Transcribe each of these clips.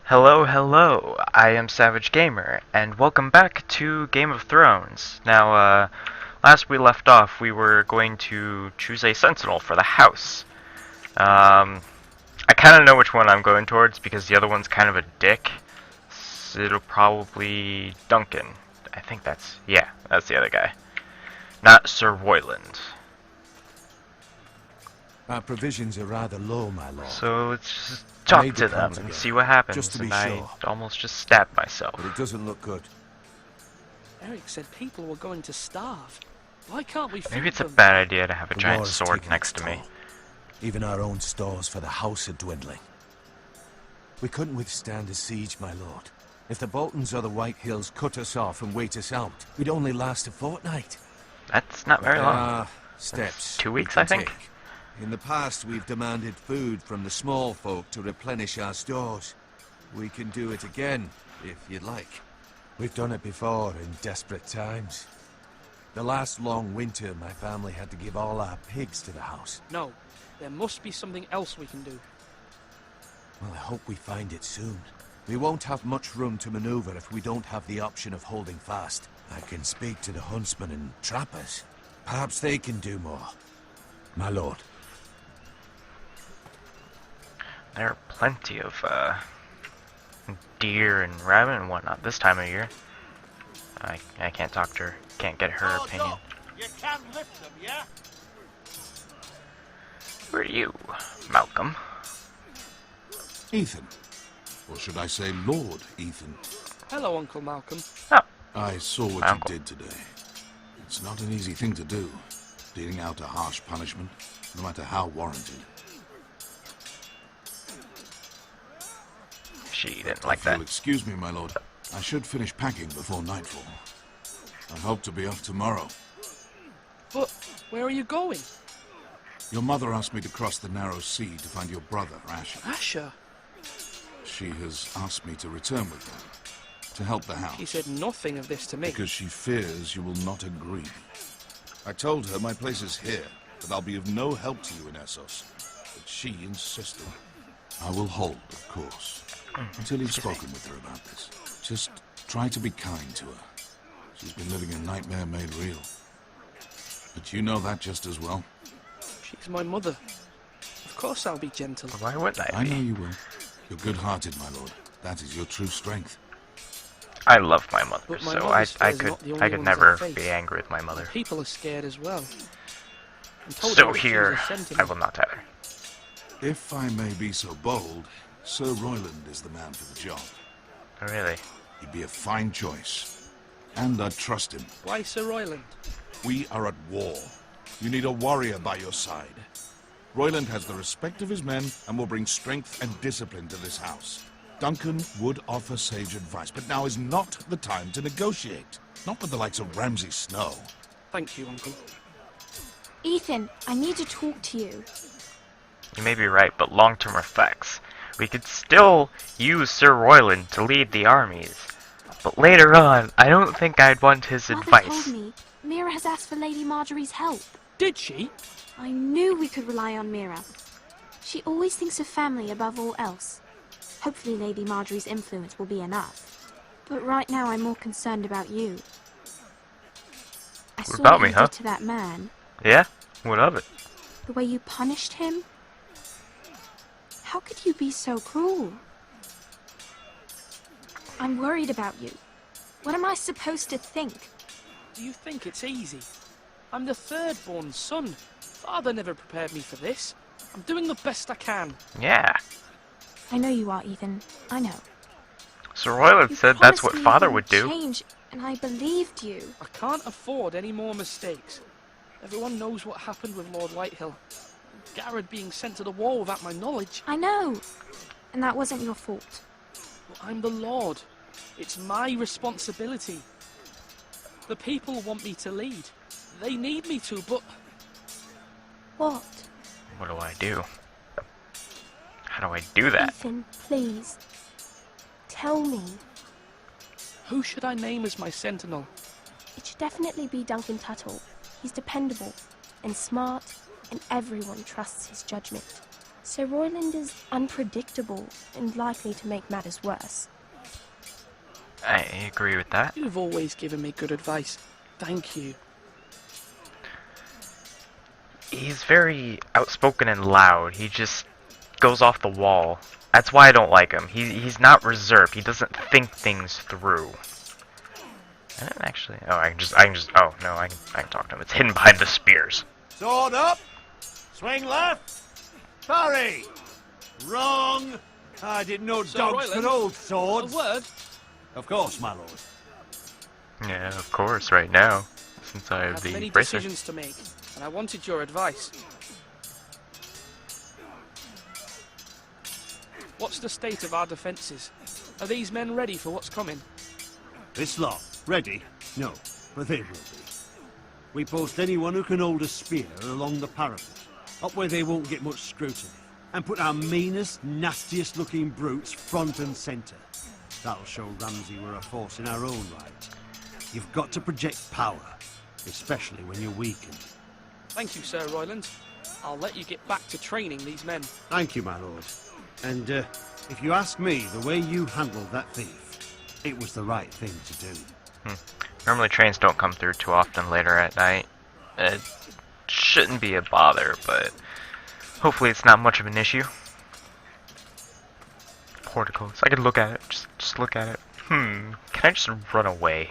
Hello, hello, I am Savage Gamer, and welcome back to Game of Thrones. Now, last we left off, we were going to choose a sentinel for the house. I kind of know which one I'm going towards, because the other one's kind of a dick. So it'll probably Duncan. I think yeah, that's the other guy. Not Sir Royland. Our provisions are rather low, my lord. So let's just talk to them and see what happens, just to be and I sure. almost just stabbed myself. But it doesn't look good. Eric said people were going to starve. Why can't we feed Maybe it's a them? bad idea to have a The giant war is sword taking next its to me. toll. Even our own stores for the house are dwindling. We couldn't withstand a siege, my lord. If the Boltons or the White Hills cut us off and wait us out, we'd only last a fortnight. That's not very There long. are steps 2 we weeks, can I think. take. In the past, we've demanded food from the small folk to replenish our stores. We can do it again, if you'd like. We've done it before in desperate times. The last long winter, my family had to give all our pigs to the house. No, there must be something else we can do. Well, I hope we find it soon. We won't have much room to maneuver if we don't have the option of holding fast. I can speak to the huntsmen and trappers. Perhaps they can do more. My lord. There are plenty of deer and rabbit and whatnot this time of year. I can't talk to her. Can't get her opinion. Look, you can lift them, yeah? Who are you, Malcolm? Ethan. Or should I say Lord Ethan? Hello, Uncle Malcolm. Oh, I saw what Uncle. you did today. It's not an easy thing to do, dealing out a harsh punishment, no matter how warranted. she didn't like If that. you'll excuse me, my lord, I should finish packing before nightfall. I hope to be off tomorrow. But where are you going? Your mother asked me to cross the narrow sea to find your brother, Asher. Asher. She has asked me to return with her, to help the house. He said nothing of this to me. Because she fears you will not agree. I told her my place is here, that I'll be of no help to you in Essos. But she insisted. I will hold, of course, until you've spoken with her about this. Just try to be kind to her. She's been living a nightmare made real. But you know that just as well. She's my mother. Of course I'll be gentle. Why would I I know be? you will. You're good-hearted, my lord. That is your true strength. I love my mother, But my so mother's I fears are not the could only I could ones I never face. be angry with my mother. People are scared as well. I'm told So Eric here, is a I sentinel. will not tell her. If I may be so bold, Sir Royland is the man for the job. Really? He'd be a fine choice. And I'd trust him. Why Sir Royland? We are at war. You need a warrior by your side. Royland has the respect of his men and will bring strength and discipline to this house. Duncan would offer sage advice, but now is not the time to negotiate. Not with the likes of Ramsay Snow. Thank you, Uncle. Ethan, I need to talk to you. You may be right, but long-term effects. We could still use Sir Royland to lead the armies. But later on, I don't think I'd want his Mother advice. told me Mira has asked for Lady Marjorie's help. Did she? I knew we could rely on Mira. She always thinks of family above all else. Hopefully Lady Marjorie's influence will be enough. But right now I'm more concerned about you. I saw about what me, you huh? did to that man. Yeah? What of it? The way you punished him. How could you be so cruel? I'm worried about you. What am I supposed to think? Do you think it's easy? I'm the third-born son. Father never prepared me for this. I'm doing the best I can. Yeah. I know you are, Ethan. I know. Sir Royland You said that's promised what me father you would do. change, and I believed you. I can't afford any more mistakes. Everyone knows what happened with Lord Whitehill. Garrett being sent to the war without my knowledge. I know. And that wasn't your fault. But I'm the Lord. It's my responsibility. The people want me to lead. They need me to, but What? What do I do? How do I do that? Ethan, please. Tell me. who should I name as my sentinel? It should definitely be Duncan Tuttle. He's dependable and smart, and everyone trusts his judgment. Sir Royland is unpredictable and likely to make matters worse. I agree with that. You've always given me good advice. Thank you. He's very outspoken and loud. He just goes off the wall. That's why I don't like him. He's not reserved. He doesn't think things through. I don't actually. Oh, I can just. Oh no, I can talk to him. It's hidden behind the spears. Sword up! Swing left! Parry! Wrong! I didn't know Sir dogs Royland, could hold A swords. word? Of course, my lord. Yeah, of course. Right now, since I I have have the many bracer. decisions to make, and I wanted your advice. What's the state of our defences? Are these men ready for what's coming? This lot, ready? No, but they will be. We post anyone who can hold a spear along the parapet, up where they won't get much scrutiny, and put our meanest, nastiest looking brutes front and centre. That'll show Ramsay we're a force in our own right. You've got to project power, especially when you're weakened. Thank you, Sir Royland. I'll let you get back to training these men. Thank you, my lord. And if you ask me, the way you handled that thief, it was the right thing to do. Normally trains don't come through too often later at night. It shouldn't be a bother, but hopefully it's not much of an issue. Porticos. I could look at it. Just look at it. Can I just run away?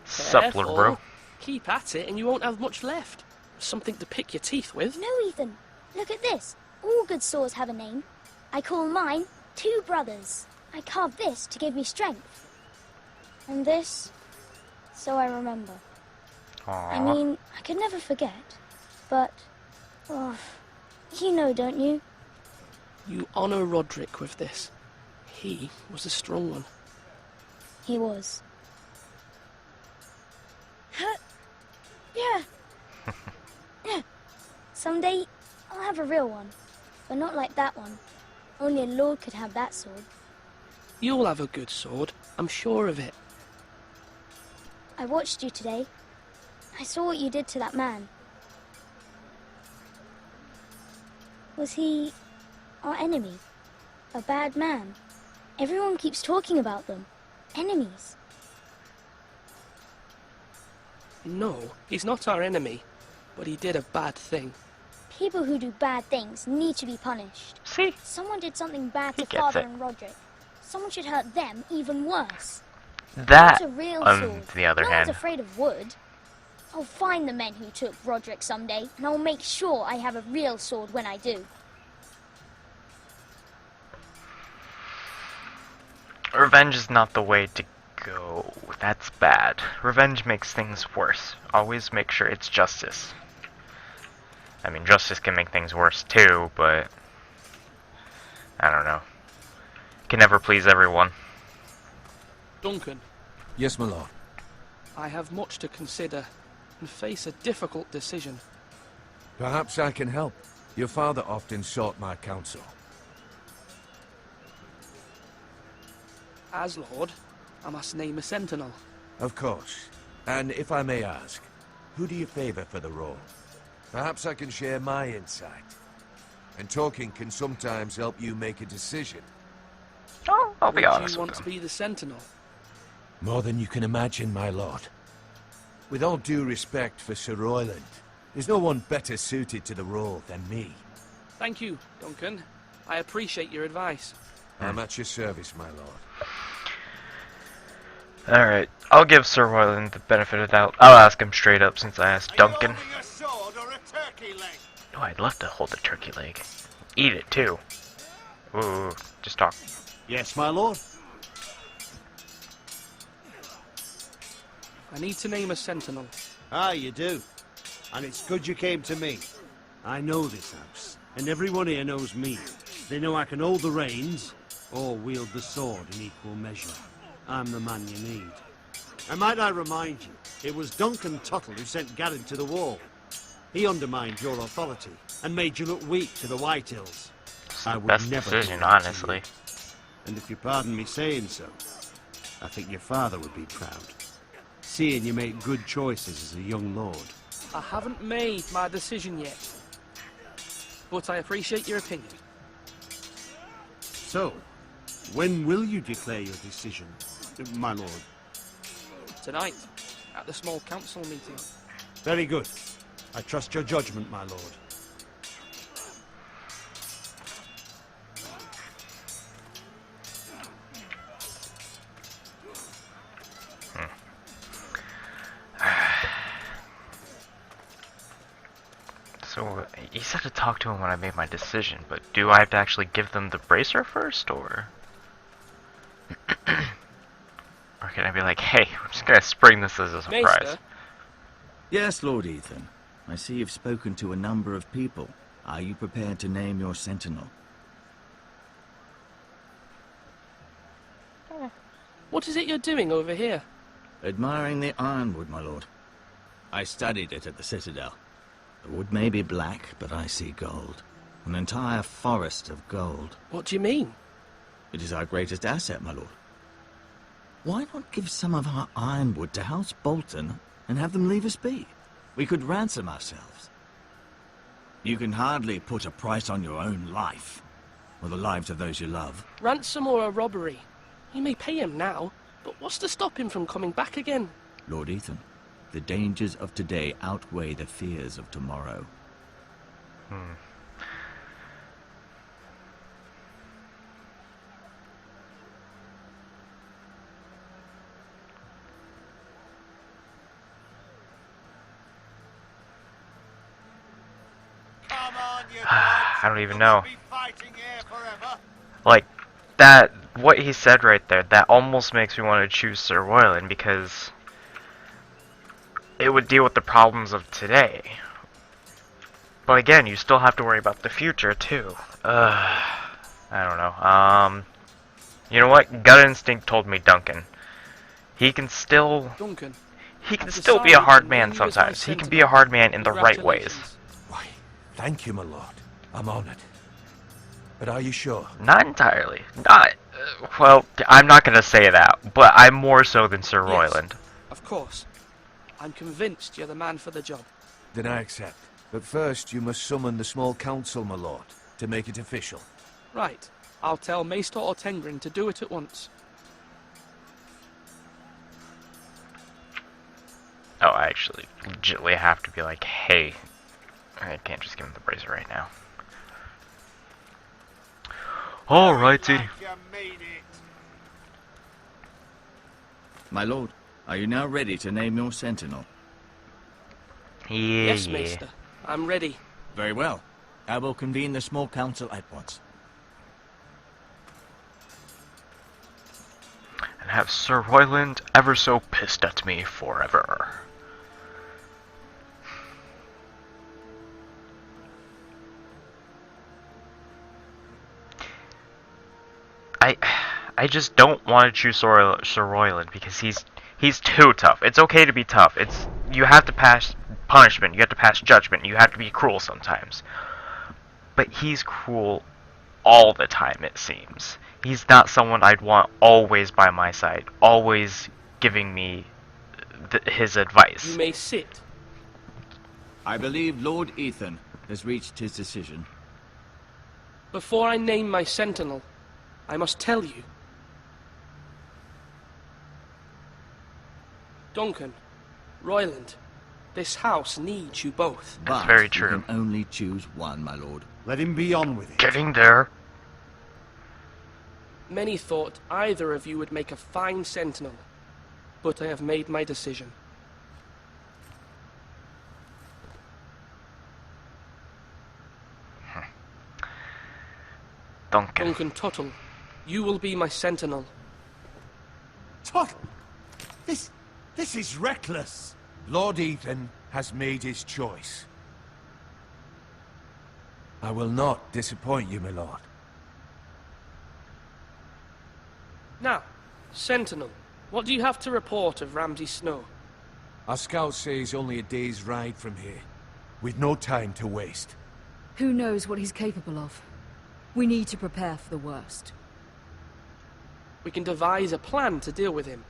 Sup, little bro? Keep at it and you won't have much left. Something to pick your teeth with. No, Ethan. Look at this. All good swords have a name. I call mine Two Brothers. I carved this to give me strength. And this, so I remember. Aww. I mean, I could never forget. But, oh, you know, don't you? You honour Roderick with this. He was a strong one. He was. Yeah. Yeah. Someday, I'll have a real one. But not like that one. Only a lord could have that sword. You'll have a good sword. I'm sure of it. I watched you today. I saw what you did to that man. Was he our enemy? A bad man? Everyone keeps talking about them. Enemies. No, he's not our enemy. But he did a bad thing. People who do bad things need to be punished. See? Someone did something bad He to gets Father it. and Roderick. Someone should hurt them even worse. That, Not a real on sword. the other no hand, one's afraid of wood. I'll find the men who took Roderick someday, and I'll make sure I have a real sword when I do. revenge is not the way to go. That's bad. Revenge makes things worse. Always make sure it's justice. I mean, justice can make things worse too, but I don't know. Can never please everyone. Duncan, Yes, my lord. I have much to consider and face a difficult decision. Perhaps I can help. Your father often sought my counsel. As Lord, I must name a sentinel. Of course. And if I may ask, who do you favor for the role? Perhaps I can share my insight. And talking can sometimes help you make a decision. Oh, I'll be Would honest you with want to them. be the sentinel? More than you can imagine, my lord. With all due respect for Sir Royland, there's no one better suited to the role than me. Thank you, Duncan. I appreciate your advice. I'm at your service, my lord. Alright, I'll give Sir Royland the benefit of the doubt. I'll ask him straight up since I asked Duncan. Are you holding a sword or a turkey leg? Oh, I'd love to hold a turkey leg. Eat it too. Ooh, just talk. Yes, my lord. I need to name a sentinel. Ah, you do. And it's good you came to me. I know this house, and everyone here knows me. They know I can hold the reins, or wield the sword in equal measure. I'm the man you need. And might I remind you, it was Duncan Tuttle who sent Garrett to the wall. He undermined your authority, and made you look weak to the Whitehills. I would Best never do decision, that to honestly. you. And if you pardon me saying so, I think your father would be proud. Seeing you make good choices as a young lord. I haven't made my decision yet. but I appreciate your opinion. So, when will you declare your decision, my lord? Tonight, at the small council meeting. Very good. I trust your judgment, my lord. So, you said to talk to him when I made my decision, but do I have to actually give them the bracer first, or? Or can I be like, hey, I'm just gonna spring this as a surprise? Maester, Yes, Lord Ethan. I see you've spoken to a number of people. Are you prepared to name your sentinel? what is it you're doing over here? Admiring the ironwood, my lord. I studied it at the Citadel. The wood may be black, but I see gold. An entire forest of gold. What do you mean? It is our greatest asset, my lord. Why not give some of our ironwood to House Bolton and have them leave us be? We could ransom ourselves. You can hardly put a price on your own life, or the lives of those you love. Ransom or a robbery? You may pay him now, but what's to stop him from coming back again? Lord Ethan, the dangers of today outweigh the fears of tomorrow. I don't even know. Like, that, what he said right there, that almost makes me want to choose Sir Royland, because it would deal with the problems of today. But again, you still have to worry about the future, too. I don't know. You know what? Gut instinct told me Duncan. He can still... Duncan. He can still be a hard man sometimes. He can be a hard man in the right ways. Why, thank you, my lord. I'm honored. But are you sure? Not entirely. Not... well, I'm not gonna say that, but I'm more so than Sir Yes, Royland. of course. I'm convinced you're the man for the job. Then I accept. But first, you must summon the small council, my lord, to make it official. Right. I'll tell Maester Ortengrin to do it at once. Oh, I actually legitimately have to be like, hey, I can't just give him the bracer right now. Alrighty. My lord, are you now ready to name your sentinel? Yes, Maester. I'm ready. Very well. I will convene the small council at once. And have Sir Royland ever so pissed at me forever. I just don't want to choose Sir Royland because he's too tough. It's okay to be tough. You have to pass punishment, you have to pass judgment, you have to be cruel sometimes. But he's cruel all the time, it seems. He's not someone I'd want always by my side, always giving me his advice. You may sit. I believe Lord Ethan has reached his decision. Before I name my sentinel, I must tell you. Duncan, Royland, this house needs you both. That's But very you true. can only choose one, my lord. Let him be on with it. Getting there. Many thought either of you would make a fine sentinel, but I have made my decision. Duncan Tuttle, you will be my sentinel. Tuttle! This is reckless. Lord Ethan has made his choice. I will not disappoint you, my lord. Now, sentinel, what do you have to report of Ramsay Snow? Our scouts say he's only a day's ride from here. We've no time to waste. Who knows what he's capable of? We need to prepare for the worst. We can devise a plan to deal with him.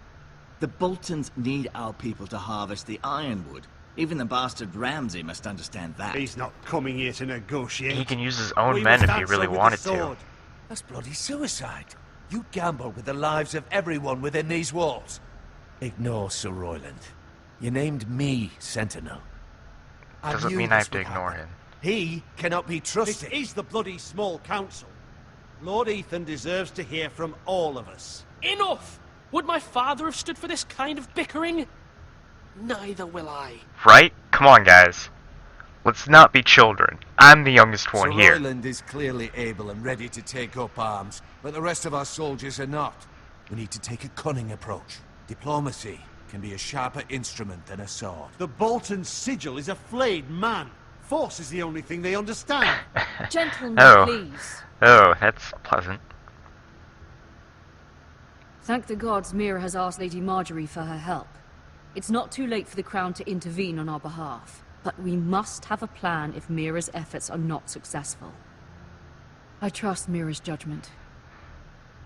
The Boltons need our people to harvest the ironwood. Even the bastard Ramsay must understand that. He's not coming here to negotiate. He can use his own We men must if he answer really with the wanted to. sword. That's bloody suicide. You gamble with the lives of everyone within these walls. Ignore Sir Royland. You named me Sentinel. I Doesn't knew mean I this have to would ignore happen. him. He cannot be This trusted. is the bloody small council. Lord Ethan deserves to hear from all of us. Enough! Would my father have stood for this kind of bickering? Neither will I. Right? Come on, guys. Let's not be children. I'm the youngest one Sir here. Royland is clearly able and ready to take up arms, but the rest of our soldiers are not. We need to take a cunning approach. Diplomacy can be a sharper instrument than a sword. The Bolton sigil is a flayed man. Force is the only thing they understand. Gentlemen, Oh. please. Oh, that's pleasant. Thank the gods Mira has asked Lady Marjorie for her help. It's not too late for the Crown to intervene on our behalf, but we must have a plan if Mira's efforts are not successful. I trust Mira's judgment.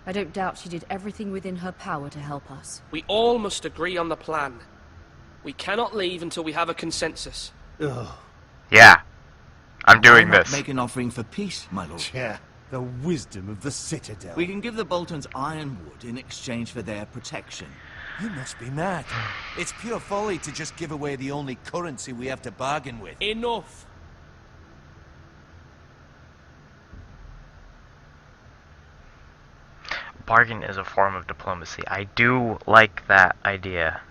I don't doubt she did everything within her power to help us. We all must agree on the plan. We cannot leave until we have a consensus. Ugh. Yeah. I'm doing Why not this. make an offering for peace, my lord? Yeah, the wisdom of the Citadel. We can give the Boltons ironwood in exchange for their protection. You must be mad. It's pure folly to just give away the only currency we have to bargain with. Enough! Bargain is a form of diplomacy. I do like that idea.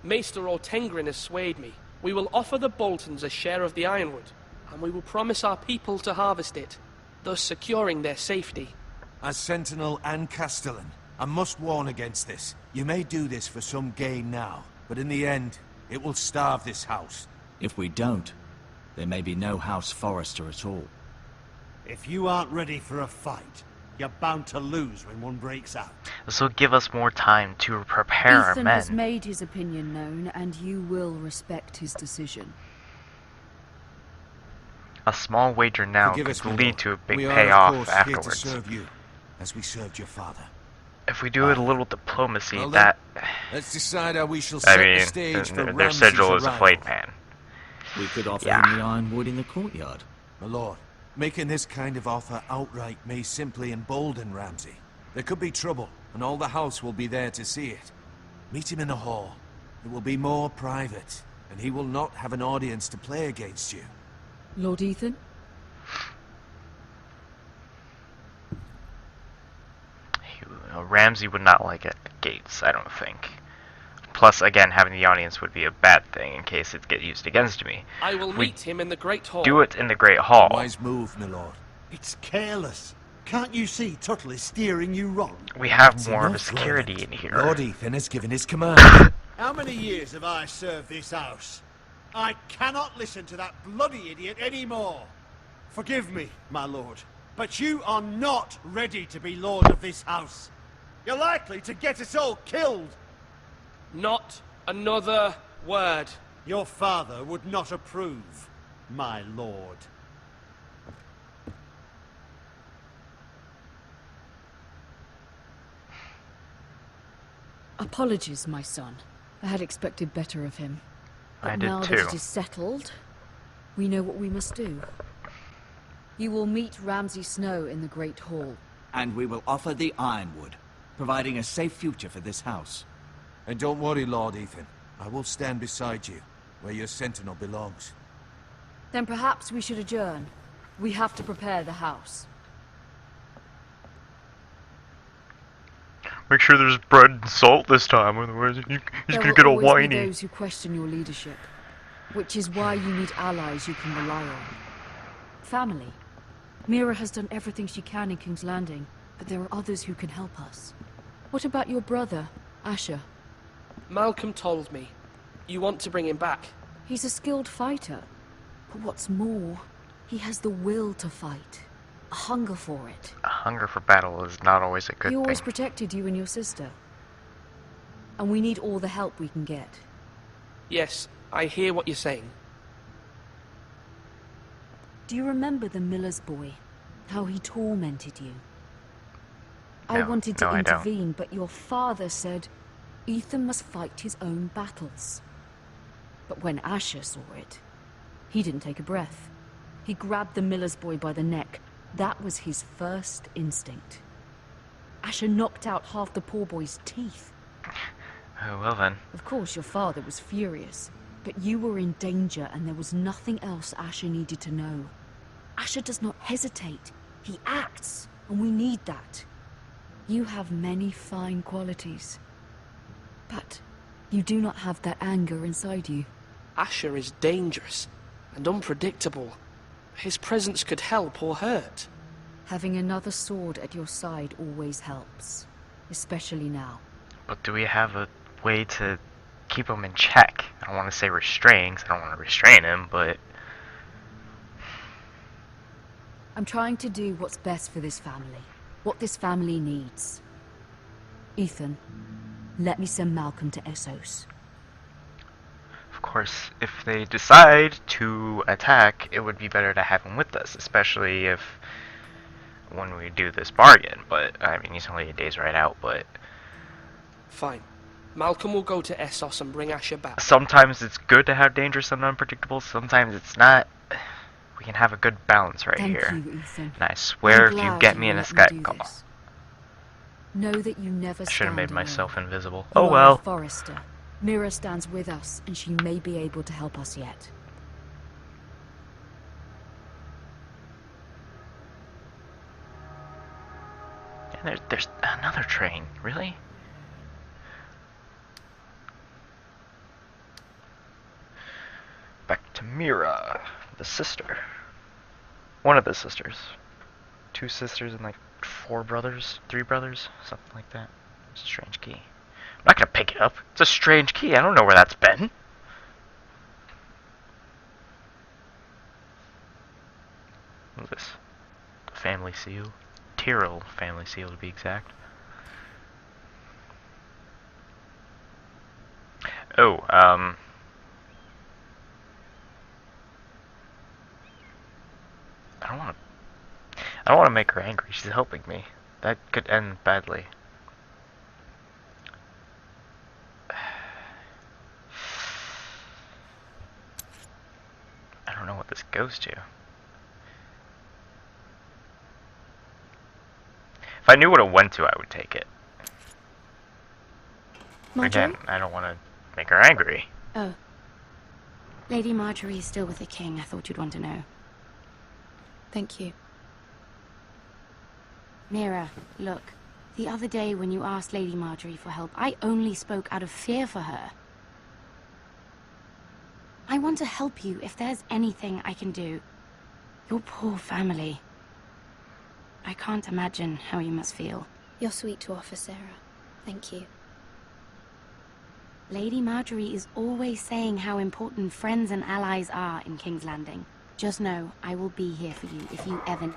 Maester Ortengrin has swayed me. We will offer the Boltons a share of the ironwood, and we will promise our people to harvest it, thus securing their safety. As Sentinel and Castellan, I must warn against this. You may do this for some gain now, but in the end, it will starve this house. If we don't, there may be no House Forrester at all. If you aren't ready for a fight, you're bound to lose when one breaks out. This will give us more time to prepare our Ethan has men. made his opinion known, and you will respect his decision. A small wager now Forgive us, could my lead lord. to a big we are, payoff of course, afterwards. Here to serve you, as we served your father. If we do it a little diplomacy, Well, then, that... Let's decide how we shall I set mean, the stage for their Ramsay's sigil is a arrival. flayed man. We could offer Yeah. him the ironwood in the courtyard. My lord, making this kind of offer outright may simply embolden Ramsay. There could be trouble, and all the house will be there to see it. Meet him in the hall. It will be more private, and he will not have an audience to play against you. Lord Ethan? Ramsay would not like it at gates, I don't think. Plus, again, having the audience would be a bad thing in case it gets used against me. I will We meet him in the Great Hall. Do it in the Great Hall. Wise move, my lord. It's careless. Can't you see Tuttle is steering you wrong? We have That's more of a enough, security Roland. in here. Lord Ethan has given his command. How many years have I served this house? I cannot listen to that bloody idiot anymore. Forgive me, my lord, but you are not ready to be lord of this house. You're likely to get us all killed. Not another word. Your father would not approve, my lord. Apologies, my son. I had expected better of him. But I did now too. that it is settled, we know what we must do. You will meet Ramsay Snow in the Great Hall. And we will offer the ironwood, providing a safe future for this house. And don't worry, Lord Ethan. I will stand beside you, where your sentinel belongs. Then perhaps we should adjourn. We have to prepare the house. Make sure there's bread and salt this time, otherwise he's There gonna will get all always be whiny. those who question your leadership, which is why you need allies you can rely on. Family. Mira has done everything she can in King's Landing, but there are others who can help us. What about your brother, Asher? Malcolm told me. You want to bring him back. He's a skilled fighter. But what's more, he has the will to fight. A hunger for it. A hunger for battle is not always a good He always thing. protected you and your sister. And we need all the help we can get. Yes, I hear what you're saying. Do you remember the miller's boy? How he tormented you? I No, wanted to no, I don't. intervene, but your father said, Ethan must fight his own battles. But when Asher saw it, he didn't take a breath. He grabbed the miller's boy by the neck. That was his first instinct. Asher knocked out half the poor boy's teeth. Oh, well then. Of course, your father was furious, but you were in danger and there was nothing else Asher needed to know. Asher does not hesitate. He acts, and we need that. You have many fine qualities, but you do not have that anger inside you. Asher is dangerous and unpredictable. His presence could help or hurt. Having another sword at your side always helps, especially now. But do we have a way to keep him in check? I don't want to say restrain, 'cause I don't want to restrain him, but... I'm trying to do what's best for this family, what this family needs. Ethan, let me send Malcolm to Essos. Of course, if they decide to attack, it would be better to have him with us, especially if when we do this bargain. But I mean, he's only a day's ride out, but Fine. Malcolm will go to Essos and bring Asher back. sometimes it's good to have dangerous and unpredictable, sometimes it's not. We can have a good balance right Thank here. you, Ethan. And I swear, I'm if you glad get me in a let me do Skype call, this. Know that you never I should have stand made alone. myself invisible. You Oh are a well. Forester. Mira stands with us, and she may be able to help us yet. And there's another train, really? Back to Mira, the sister. One of the sisters. 2 sisters and like 4 brothers, 3 brothers, something like that. It's a strange key. I'm not gonna pick it up. It's a strange key. I don't know where that's been. What is this? The family seal. Tyrrell family seal to be exact. Oh, I don't want to make her angry. She's helping me. That could end badly. I don't know what this goes to. If I knew what it went to, I would take it. Marjorie? Again, I don't want to make her angry. Oh. Lady Marjorie is still with the king. I thought you'd want to know. Thank you. Mira, look. The other day when you asked Lady Marjorie for help, I only spoke out of fear for her. I want to help you if there's anything I can do. Your poor family. I can't imagine how you must feel. You're sweet to offer, Sarah. Thank you. Lady Marjorie is always saying how important friends and allies are in King's Landing. Just know, I will be here for you if you ever...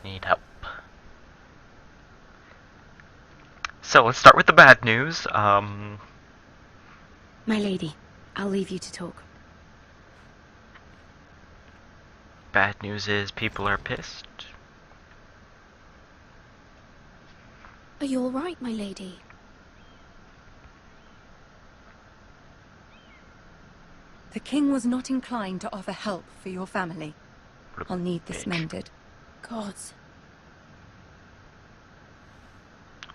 Need help. So let's start with the bad news. My lady, I'll leave you to talk. Bad news is people are pissed. Are you all right, my lady? The king was not inclined to offer help for your family. What a I'll need this bitch. mended. Gods.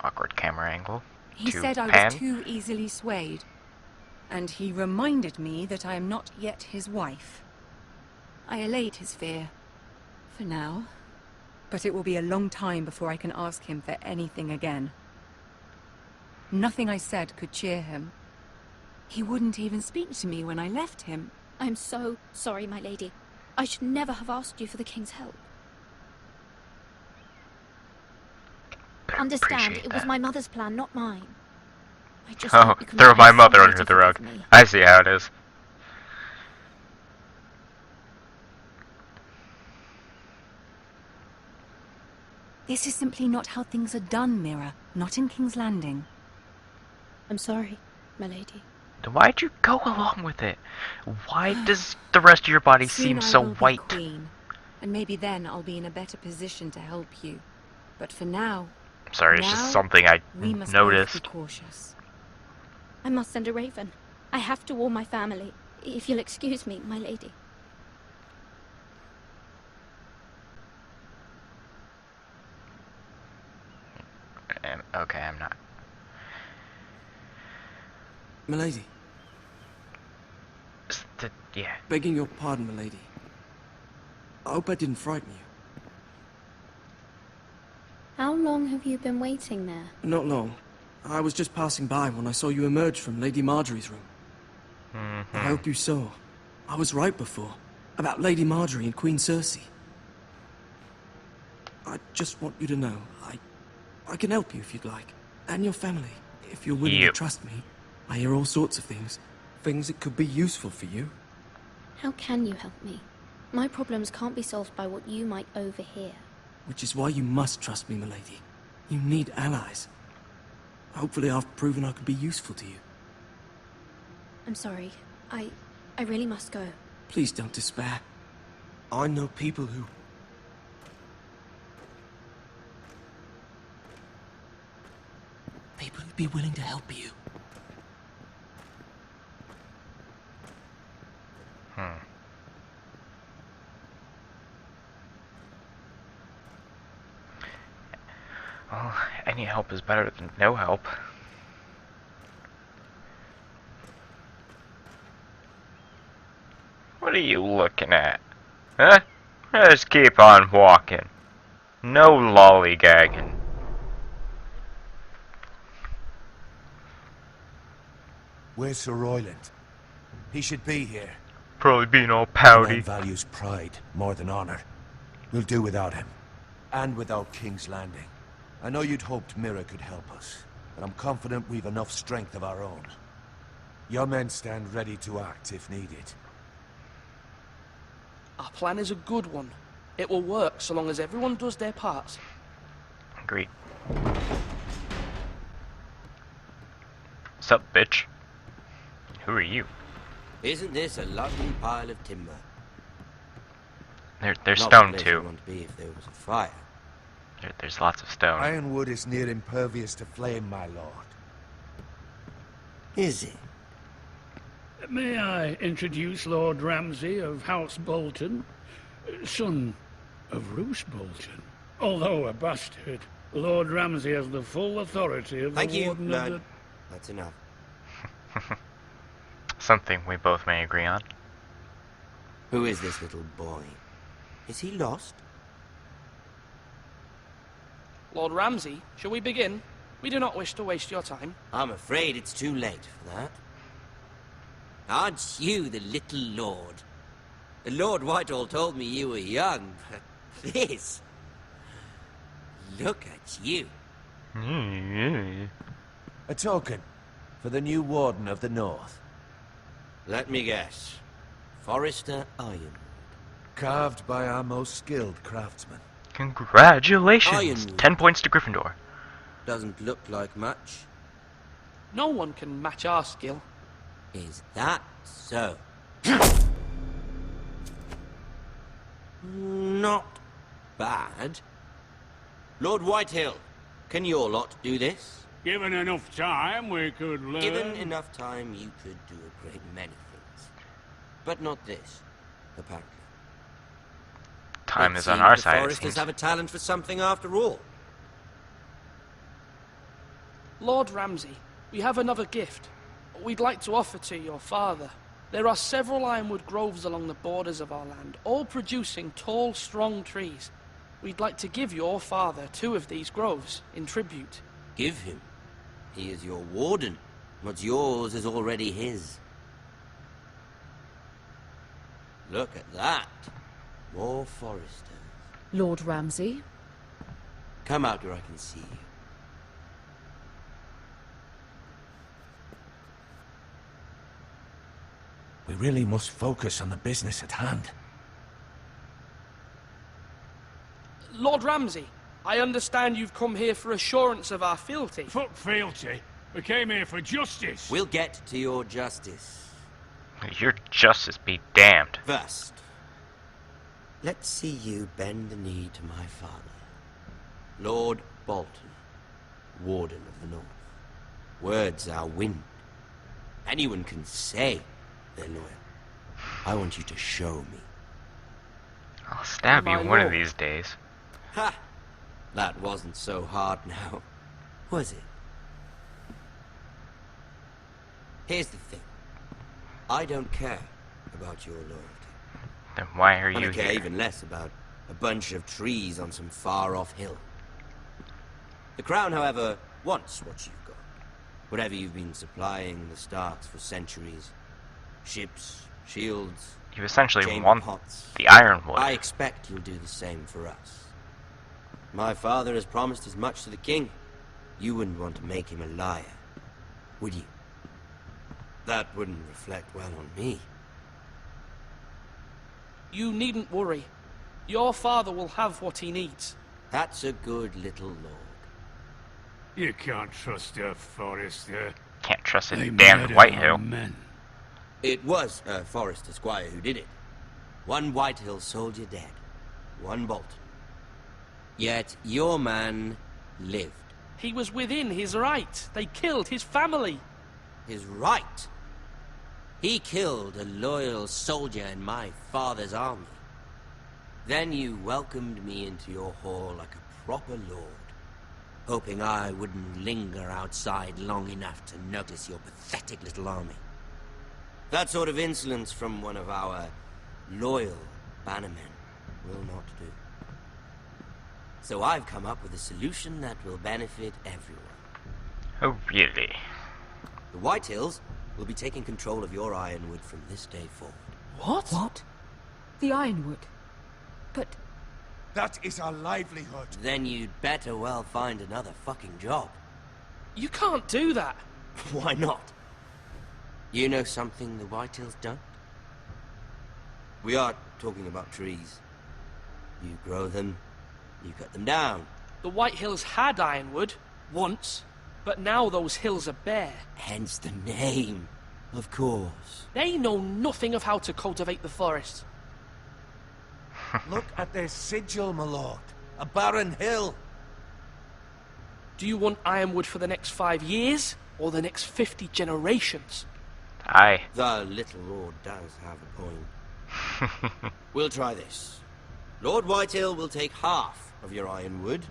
Awkward camera angle. He To said I pan. was too easily swayed. And he reminded me that I am not yet his wife. I allayed his fear. For now. But it will be a long time before I can ask him for anything again. Nothing I said could cheer him. He wouldn't even speak to me when I left him. I'm so sorry, my lady. I should never have asked you for the king's help. Understand, Appreciate it was that. my mother's plan, not mine. I just Oh, hope you can throw find my mother somebody under to the rug. forgive me. I see how it is. This is simply not how things are done, Mira. Not in King's Landing. I'm sorry, my lady. Then why'd you go along with it? Why does the rest of your body Soon seem I so will be white? queen, and maybe then I'll be in a better position to help you. But for now, Sorry, it's Now, just something I we must both noticed. be cautious. I must send a raven. I have to warn my family. If you'll excuse me, my lady. Okay, I'm not. Milady. Yeah. Begging your pardon, milady. I hope I didn't frighten you. How long have you been waiting there? Not long. I was just passing by when I saw you emerge from Lady Marjorie's room. I hope you saw. I was right before. About Lady Marjorie and Queen Cersei. I just want you to know, I can help you if you'd like. And your family, if you're willing to trust me. I hear all sorts of things. Things that could be useful for you. How can you help me? My problems can't be solved by what you might overhear. Which is why you must trust me, milady. You need allies. Hopefully I've proven I could be useful to you. I'm sorry. I really must go. Please don't despair. I know people who... People who'd be willing to help you. Well, any help is better than no help. What are you looking at? Huh? Just keep on walking. No lollygagging. Where's Sir Royland? He should be here. Probably being all The pouty. man values pride more than honor. We'll do without him. And without King's Landing. I know you'd hoped Mira could help us, but I'm confident we've enough strength of our own. Your men stand ready to act if needed. Our plan is a good one. It will work so long as everyone does their part. Agreed. What's up, bitch? Who are you? Isn't this a lovely pile of timber? There's Not stone the place too. you want to be if there was a fire. There's lots of stone. Ironwood is near impervious to flame, my lord. Is it? May I introduce Lord Ramsay of House Bolton, son of Roose Bolton. Although a bastard, Lord Ramsay has the full authority of Thank the you, Warden of the... That's enough. Something we both may agree on. Who is this little boy? Is he lost? Lord Ramsay, shall we begin? We do not wish to waste your time. I'm afraid it's too late for that. Aren't you the little lord? Lord Whitehall told me you were young, but this... Look at you. A token for the new Warden of the North. Let me guess. Forrester Ironwood. Carved by our most skilled craftsmen. Congratulations! Ironwood. 10 points to Gryffindor. Doesn't look like much. No one can match our skill. Is that so? Not bad. Lord Whitehill, can your lot do this? Given enough time, we could learn... Given enough time, you could do a great many things. But not this, apparently. Time It is on seems our the side, it Foresters seems. have a talent for something after all. Lord Ramsay, we have another gift. We'd like to offer to your father. There are several ironwood groves along the borders of our land, all producing tall, strong trees. We'd like to give your father 2 of these groves in tribute. Give him. He is your warden. What's yours is already his. Look at that. More foresters. Lord Ramsay? Come out where I can see you. We really must focus on the business at hand. Lord Ramsay, I understand you've come here for assurance of our fealty. Fuck fealty. We came here for justice. We'll get to your justice. Your justice be damned. First, let's see you bend the knee to my father, Lord Bolton. Warden of the North. Words are wind. Anyone can say they're loyal. I want you to show me. I'll stab you My one of lord. these days. Ha! That wasn't so hard now, was it? Here's the thing. I don't care about your loyalty. Then why are I you don't care here? even less about a bunch of trees on some far-off hill. The Crown, however, wants what you've got. Whatever you've been supplying the Starks for centuries. Ships, shields, You essentially chamber want pots. the Ironwood. I expect you'll do the same for us. My father has promised as much to the king. You wouldn't want to make him a liar, would you? That wouldn't reflect well on me. You needn't worry. Your father will have what he needs. That's a good little lord. You can't trust a Forrester. Can't trust a They damn murder Whitehill. our men. It was a Forrester squire who did it. One Whitehill soldier dead. One Bolton. Yet your man lived. He was within his right. They killed his family. His right? He killed a loyal soldier in my father's army. Then you welcomed me into your hall like a proper lord, hoping I wouldn't linger outside long enough to notice your pathetic little army. That sort of insolence from one of our loyal bannermen will not do. So I've come up with a solution that will benefit everyone. Oh, really? The Whitehills will be taking control of your Ironwood from this day forward. What? What? The Ironwood? But That is our livelihood. Then you'd better well find another fucking job. You can't do that. Why not? You know something the Whitehills don't? We are talking about trees. You grow them, you cut them down. The White Hills had Ironwood, once, but now those hills are bare. Hence the name, of course. They know nothing of how to cultivate the forest. Look at their sigil, my lord. A barren hill. Do you want Ironwood for the next 5 years, or the next 50 generations? Aye. The little lord does have a point. We'll try this. Lord Whitehill will take half of your Ironwood,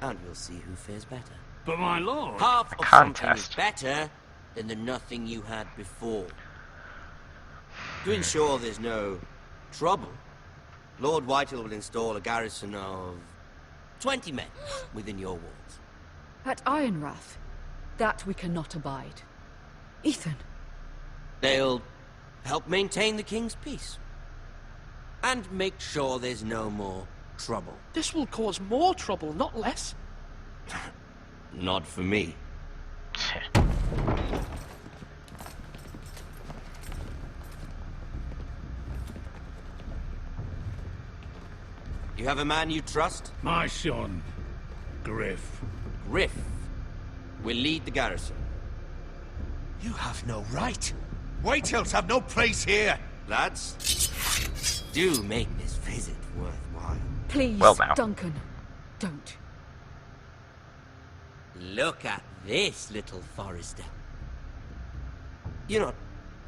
and we'll see who fares better. But my lord... Half of something is better than the nothing you had before. To ensure there's no trouble, Lord Whitehill will install a garrison of 20 men within your walls. at Ironrath, that we cannot abide. Ethan. They'll help maintain the king's peace. And make sure there's no more trouble. This will cause more trouble, not less. Not for me. You have a man you trust? My son, Griff. Griff will lead the garrison. You have no right. Whitehills have no place here. Lads, do make this visit worthwhile. Please, Well, now. Duncan, don't. Look at this, little Forrester. You're not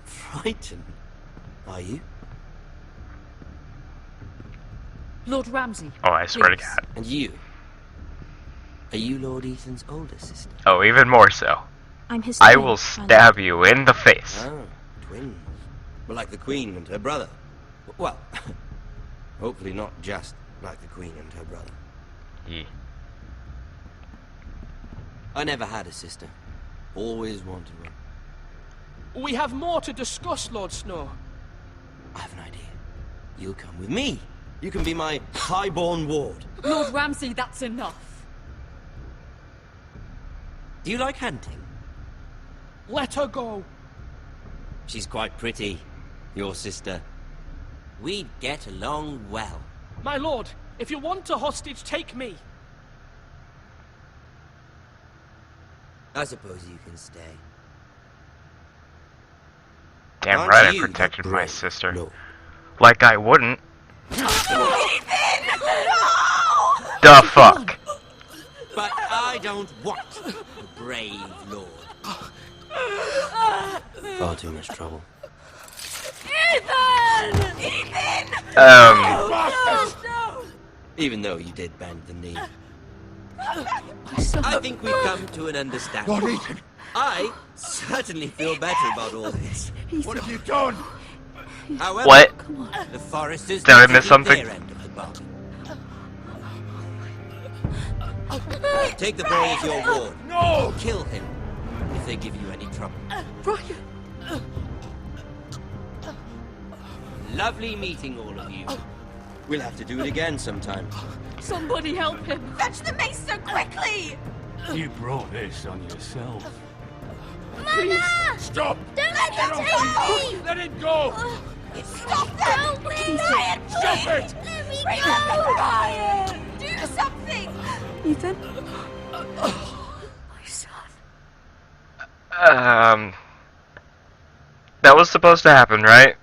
frightened, are you? Lord Ramsay. Oh, I swear to please. God. And you? Are you Lord Ethan's older sister? Oh, even more so. I'm his I twin, will my stab you in the face. Ah, twins. Well, like the Queen and her brother. Well, hopefully not just like the Queen and her brother. Yeah. I never had a sister. Always wanted one. We have more to discuss, Lord Snow. I have an idea. You'll come with me. You can be my highborn ward. Lord Ramsay, that's enough. Do you like hunting? Let her go. She's quite pretty, your sister. We'd get along well. My lord, if you want a hostage, take me. I suppose you can stay. Damn Aren't right I you the protected my brave sister. lord? Like I wouldn't. Ethan! The fuck? But I don't want brave lord. Far too much trouble. Ethan! Ethan! No! Even though you did bend the knee. I think we've come to an understanding. Lord Ethan! I certainly feel better about all this. What have you done? However, What? the foresters Did I need to miss keep something? their end of the bargain. Take the boy as your ward. No! Kill him if they give you any trouble. Brian! Lovely meeting all of you. We'll have to do it again sometime. Somebody help him! Fetch the mace so quickly! You brought this on yourself. Mama! Stop! Don't let them take me! Let it go! Stop them! Help me! Ryan, Stop it! let me Bring go! him, Ryan! Do something! Ethan? My son. That was supposed to happen, right?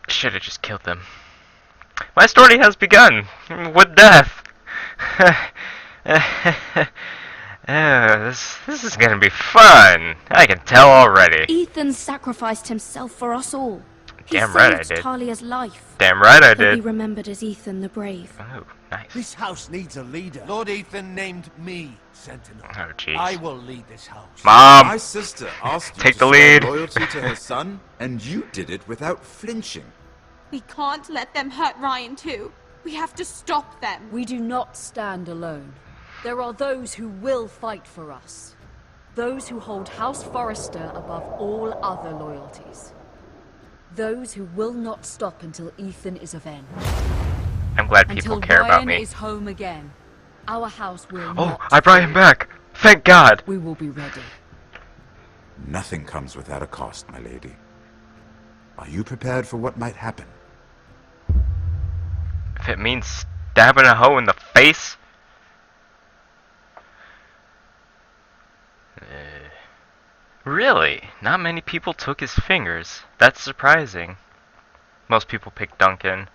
Should have just killed them. My story has begun with death. This is gonna be fun. I can tell already. Ethan sacrificed himself for us all. He Damn right I saved did. Talia's life. Damn right I He'll be did. remembered as Ethan the Brave. Oh, nice. This house needs a leader. Lord Ethan named me Sentinel. Oh, jeez. I will lead this house. Mom! My sister asked you Take to the swear lead. loyalty to her son, and you did it without flinching. We can't let them hurt Ryan too. We have to stop them. We do not stand alone. There are those who will fight for us. Those who hold House Forrester above all other loyalties. Those who will not stop until Ethan is avenged. I'm glad people Until care Ryan about me. is home again. Our house will Oh, not I brought him fail. back. Thank God. We will be ready. Nothing comes without a cost, my lady. Are you prepared for what might happen? If it means stabbing a hoe in the face. Really? Not many people took his fingers. That's surprising. Most people picked Duncan.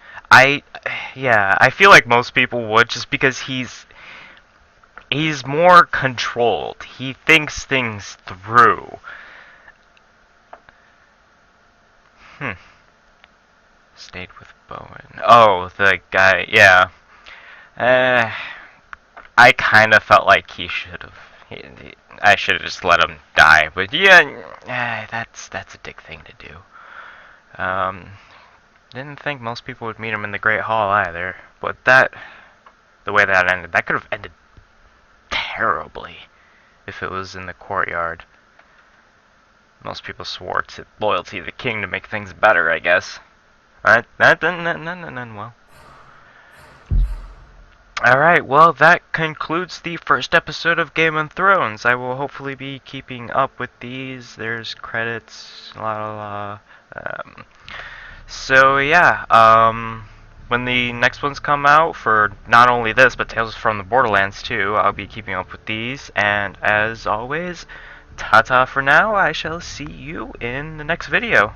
Yeah, I feel like most people would just because he's more controlled. He thinks things through. Stayed with Bowen. Oh, the guy, yeah. I kind of felt like he should have. I should have just let him die. But yeah, that's a dick thing to do. Didn't think most people would meet him in the Great Hall either. But the way that ended, that could have ended terribly if it was in the courtyard. Most people swore to loyalty to the king to make things better, I guess. Alright, well. Alright, well, that concludes the first episode of Game of Thrones. I will hopefully be keeping up with these. There's credits, so, yeah, when the next ones come out, for not only this, but Tales from the Borderlands too, I'll be keeping up with these. And as always, ta-ta for now. I shall see you in the next video.